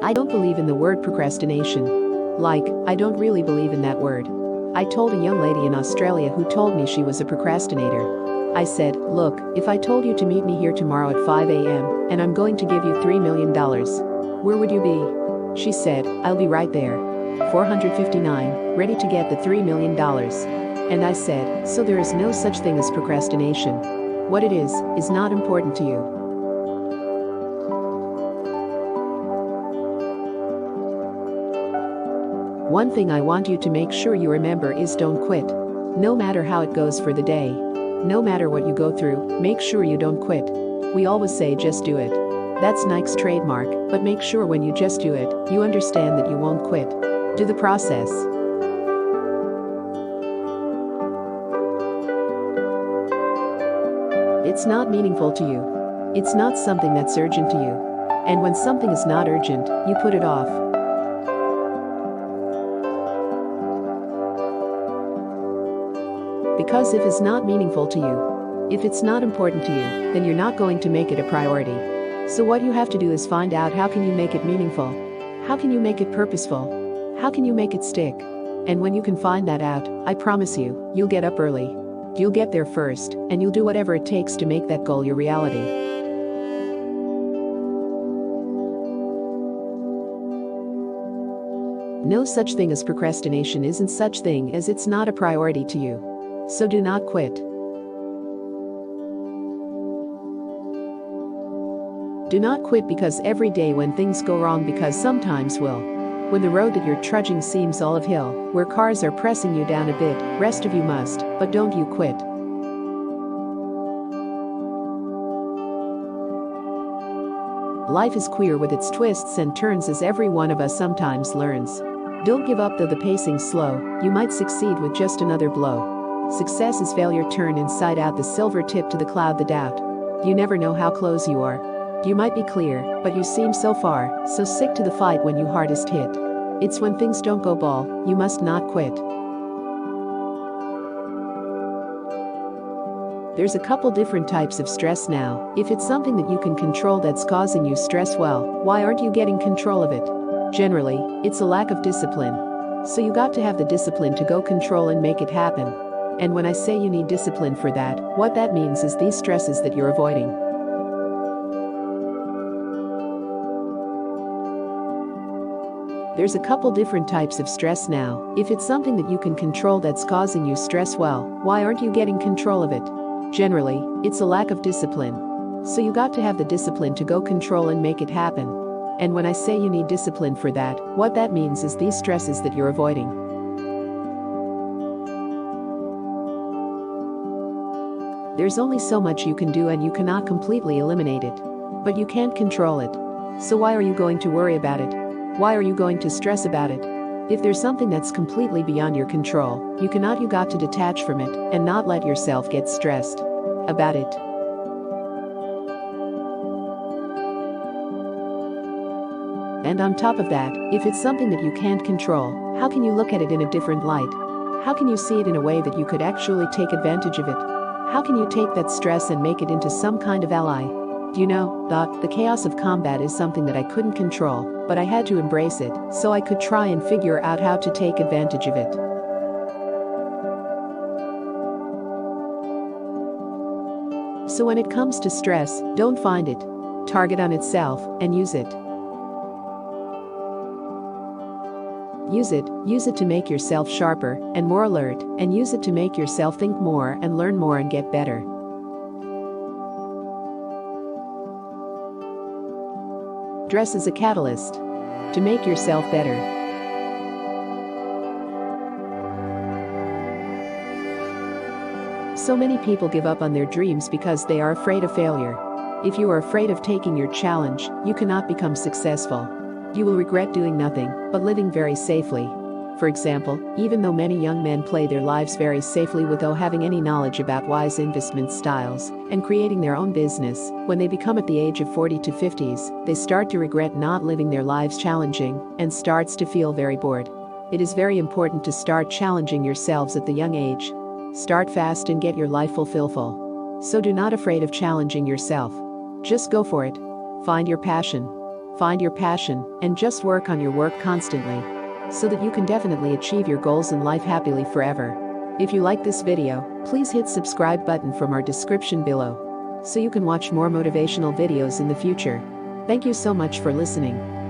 I don't believe in the word procrastination. Like, I don't really believe in that word. I told a young lady in Australia who told me she was a procrastinator. I said, look, if I told you to meet me here tomorrow at 5 a.m. and I'm going to give you $3 million, where would you be? She said, I'll be right there. 459, ready to get the $3 million. And I said, so there is no such thing as procrastination. What it is not important to you. One thing I want you to make sure you remember is don't quit. No matter how it goes for the day. No matter what you go through, make sure you don't quit. We always say just do it. That's Nike's trademark, but make sure when you just do it, you understand that you won't quit. Do the process. It's not meaningful to you. It's not something that's urgent to you. And when something is not urgent, you put it off. Because if it's not meaningful to you, if it's not important to you, then you're not going to make it a priority. So what you have to do is find out how can you make it meaningful? How can you make it purposeful? How can you make it stick? And when you can find that out, I promise you, you'll get up early. You'll get there first, and you'll do whatever it takes to make that goal your reality. No such thing as procrastination isn't such thing as it's not a priority to you. So do not quit. Do not quit because every day when things go wrong, because sometimes will. When the road that you're trudging seems all of hill, where cars are pressing you down a bit, rest of you must, but don't you quit. Life is queer with its twists and turns, as every one of us sometimes learns. Don't give up though the pacing's slow, you might succeed with just another blow. Success is failure turned inside out, the silver tip to the cloud, the doubt. You never know how close you are. You might be clear, but you seem so far, so sick to the fight when you hardest hit. It's when things don't go ball, you must not quit. There's a couple different types of stress now. If it's something that you can control that's causing you stress, well, why aren't you getting control of it? Generally, it's a lack of discipline. So you got to have the discipline to go control and make it happen. And when I say you need discipline for that, what that means is these stresses that you're avoiding. There's a couple different types of stress now. If it's something that you can control that's causing you stress, well, why aren't you getting control of it? Generally, it's a lack of discipline. So you got to have the discipline to go control and make it happen. And when I say you need discipline for that, what that means is these stresses that you're avoiding. There's only so much you can do and you cannot completely eliminate it. But you can't control it. So why are you going to worry about it? Why are you going to stress about it? If there's something that's completely beyond your control, you got to detach from it and not let yourself get stressed about it. And on top of that, if it's something that you can't control, how can you look at it in a different light? How can you see it in a way that you could actually take advantage of it? How can you take that stress and make it into some kind of ally? You know, the chaos of combat is something that I couldn't control, but I had to embrace it, so I could try and figure out how to take advantage of it. So when it comes to stress, don't find it. Target on itself, and use it. Use it to make yourself sharper and more alert, and use it to make yourself think more and learn more and get better. Dress as a catalyst to make yourself better. So many people give up on their dreams because they are afraid of failure. If you are afraid of taking your challenge, you cannot become successful. You will regret doing nothing but living very safely. For example, even though many young men play their lives very safely without having any knowledge about wise investment styles and creating their own business, when they become at the age of 40 to 50s, they start to regret not living their lives challenging and starts to feel very bored. It is very important to start challenging yourselves at the young age. Start fast and get your life fulfillful. So do not afraid of challenging yourself. Just go for it. Find your passion. Find your passion and just work on your work constantly so that you can definitely achieve your goals in life happily forever. If you like this video, please hit subscribe button from our description below so you can watch more motivational videos in the future. Thank you so much for listening.